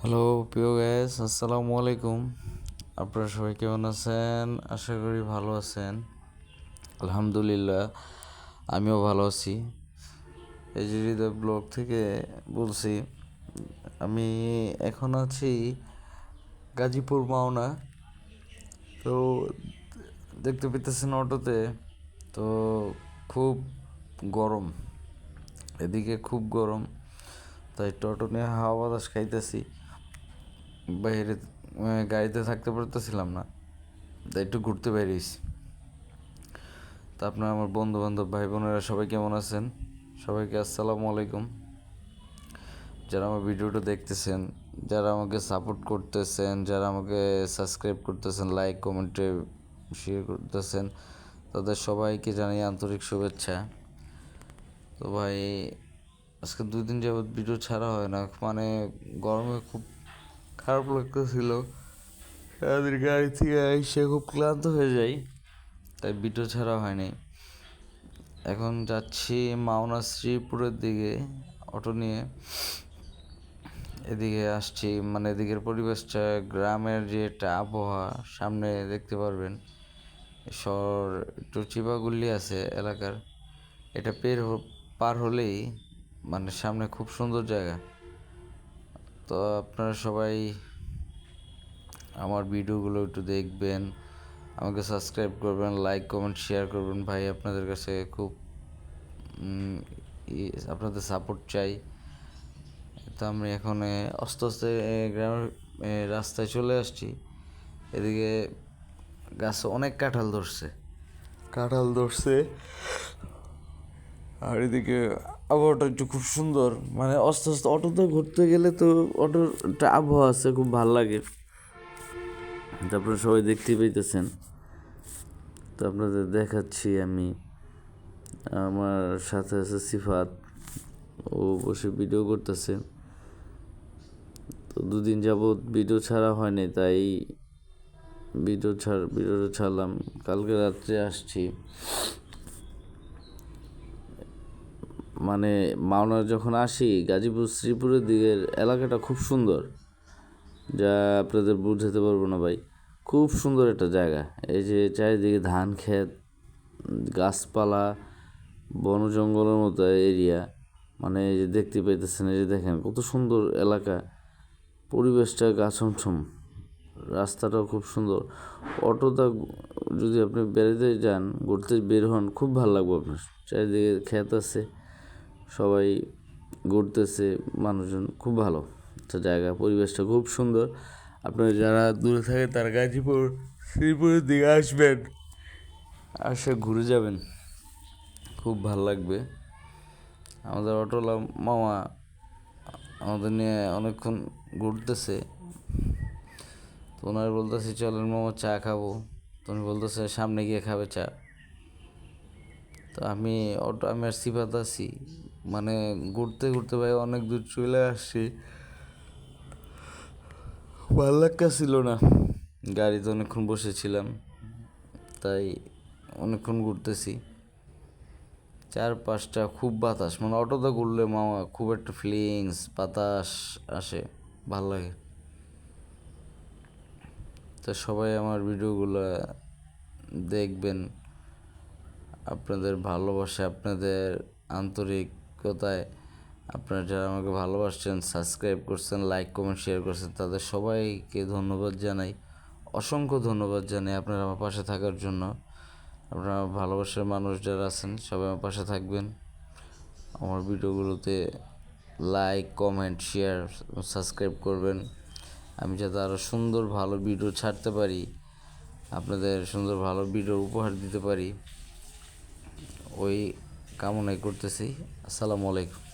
Hello প্রিয় gas, আসসালামু আলাইকুম। আপনারা সবাই কেমন আছেন? আশা করি ভালো আছেন। আলহামদুলিল্লাহ, আমিও ভালো আছি। এই যে হৃদয় ব্লগ থেকে বলছি। আমি এখন আছি গাজীপুর মাওনা। তো দেখতে পেতেছেন অটোতে, তো খুব গরম, এদিকে খুব গরম, তাই টোটো নিয়ে হাওয়া বাতাস খাইতেছি। বাইরে গাড়িতে থাকতে পারতেছিলাম না, তাই একটু ঘুরতে বেরিয়েছি। তা আপনার আমার বন্ধু বান্ধব ভাই বোনেরা সবাই কেমন আছেন? সবাইকে আসসালামু আলাইকুম। যারা আমার ভিডিওটা দেখতেছেন, যারা আমাকে সাপোর্ট করতেছেন, যারা আমাকে সাবস্ক্রাইব করতেছেন, লাইক কমেন্টে শেয়ার করতেছেন, তাদের সবাইকে জানাই আন্তরিক শুভেচ্ছা। তো ভাই, আজকে 2 দিন যাবৎ ভিডিও ছাড়া হয় না, মানে গরমে খুব খারাপ লাগতেছিল। সারাদিন গাড়ি থেকে এসে খুব ক্লান্ত হয়ে যাই, তাই ভিডিও ছাড়া হয়নি। এখন যাচ্ছি মাওনা শ্রীপুরের দিকে অটো নিয়ে। এদিকে আসছি, মানে এদিকের পরিবেশটা, গ্রামের যে একটা আবহাওয়া সামনে দেখতে পারবেন। শহর একটু চিপাগুল্লি আছে এলাকার, এটা পার হলেই মানে সামনে খুব সুন্দর জায়গা। তো আপনারা সবাই আমার ভিডিওগুলো একটু দেখবেন, আমাকে সাবস্ক্রাইব করবেন, লাইক কমেন্ট শেয়ার করবেন। ভাই, আপনাদের কাছে খুব আপনাদের সাপোর্ট চাই। তো আমি এখন আস্তে আস্তে গ্রামের রাস্তায় চলে আসছি। এদিকে গাছে অনেক কাঁঠাল ধরছে, আর এদিকে আবহাওয়াটা একটু খুব সুন্দর। মানে আস্তে আস্তে অটোতে ঘুরতে গেলে তো অটোর একটা আবহাওয়া আছে, খুব ভালো লাগে। তারপরে সবাই দেখতেই পাইতেছেন। তো আপনাদের দেখাচ্ছি আমি, আমার সাথে আছে সিফাত, ও বসে ভিডিও করতেছে। তো 2 দিন যাবৎ ভিডিও ছাড়া হয়নি, তাই ভিডিওটা ছাড়লাম। কালকে রাত্রে আসছি। মানে মাওনার যখন আসি, গাজীপুর শ্রীপুরের দিকের এলাকাটা খুব সুন্দর, যা আপনাদের বুঝাতে পারবো না ভাই। খুব সুন্দর একটা জায়গা। এই যে চারিদিকে ধান ক্ষেত, গাছপালা, বন জঙ্গলের মতো এরিয়া। মানে এই যে দেখতে পাইতেছেন, এই যে দেখেন কত সুন্দর এলাকা, পরিবেশটা গাছমছম, রাস্তাটাও খুব সুন্দর। অটোটা যদি আপনি বেড়াতে যান, ঘুরতে বের হন, খুব ভালো লাগবে আপনার। চারিদিকে ক্ষেত আছে, সবাই ঘুরতেছে, মানুষজন, খুব ভালো একটা জায়গা, পরিবেশটা খুব সুন্দর। আপনারা যারা দূরে থাকে তারা গাজীপুর শ্রীপুরের দিকে আসবেন, আসে ঘুরে যাবেন, খুব ভালো লাগবে। আমাদের অটোলা মামা আমাদের নিয়ে অনেকক্ষণ ঘুরতেছে। তো ওনার বলতেছে চলেন মামা চা খাবো, তো উনি বলতেছে সামনে গিয়ে খাবে চা। তো আমি আর সিফাত আছি, মানে ঘুরতে ঘুরতে ভাই অনেক দূর চলে আসছি। ভালো লাগতেছিল না, গাড়িতে অনেকক্ষণ বসেছিলাম, তাই অনেকক্ষণ ঘুরতেছি। চারপাশটা খুব বাতাস, মানে অটোতে ঘুরলে মামা খুব একটা ফিলিংস বাতাস আসে, ভাল লাগে। তো সবাই আমার ভিডিওগুলো দেখবেন, আপনাদের ভালোবাসা, আপনাদের আন্তরিকতায়, আপনারা যারা আমাকে ভালোবাসছেন, সাবস্ক্রাইব করছেন, লাইক কমেন্ট শেয়ার করছেন, তাদের সবাইকে ধন্যবাদ জানাই, অসংখ্য ধন্যবাদ জানাই আপনারা আমার পাশে থাকার জন্য। আপনারা আমার ভালোবাসার মানুষ যারা আছেন সবাই আমার পাশে থাকবেন, আমার ভিডিওগুলোতে লাইক কমেন্ট শেয়ার সাবস্ক্রাইব করবেন, আমি যাতে আরও সুন্দর ভালো ভিডিও ছাড়তে পারি, আপনাদের সুন্দর ভালো ভিডিও উপহার দিতে পারি, ওই কামনাই করতেছি। আসসালামু আলাইকুম।